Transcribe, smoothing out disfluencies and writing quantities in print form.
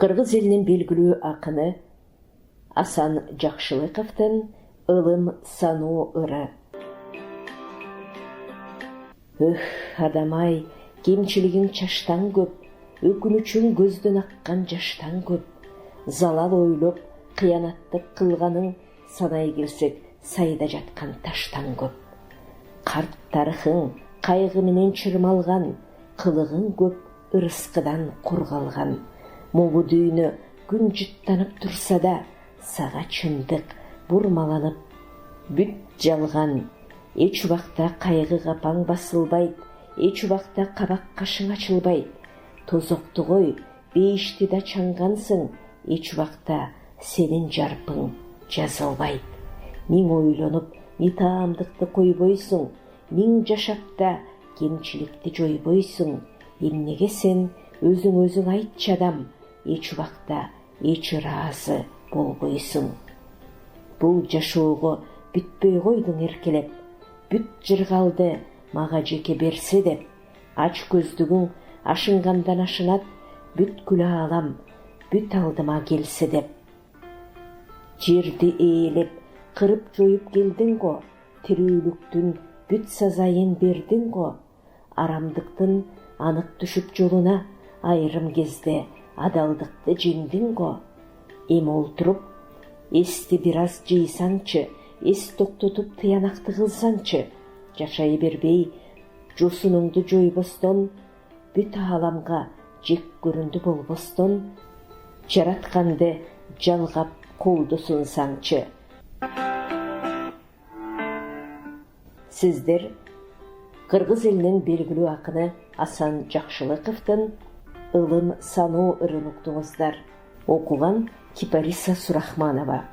Кыргыз элинин белгилүү акыны Асан Жакшылыковдун ылым сануу ыры. Өх, адамай, кемчилигиң чаштан көп, өкүнүчүң көздөн аккан жаштан көп. Залал ойлоп, кыянаттык кылганың санай келсек, сайда жаткан таштан көп. Карт тарыхың кайгы менен чырмалган, кылыгың көп, ырыскыдан кургалган. Могу дүйнө күн жыттанып турса да, сага чындык бурмаланып бүт жалган. Эч убакта кайгы капаң басылбайт, эч убакта кабак кашың ачылбайт. Тозокту кой, бейишти да чаңгансың, эч убакта сенин жарпың жазылбайт. Миң ойлонуп, митаамдыкты койбойсуң, миң жашап да кемчиликти жойбойсуң. Эмнеге сен өзүң айтчы адам, эч убакта эч ыраазы болбойсуң. Бул жашоого бүтпөй койдуң эркелеп, бүт жыргалды мага жеке берсе деп. Ач көздүгүң ашынгандан ашынат, бүткүл аалам бүт алдыма келсе деп. Жерди ээлеп, кырып жоюп келдиң го, тирүүлүктүн бүт сазайын бердиң го. Арамдыктын анык түшүп жолуна, айрым кезде адалдыкты жеңдиң го. Эми олтуруп, эсти бир аз жыйсаңчы, эс токтотуп тыянакты кылсаңчы, жашай бербей жосунуңду жойбостон, бүт ааламга жек көрүндү болбостон, жаратканды жалгап колдо сунсаңчы. Сиздер Кыргыз элинин белгилүү акыны Асан Жакшылыковдун ылым сануу ырын уктуңуздар. Окуган Кипариса Сурахманова.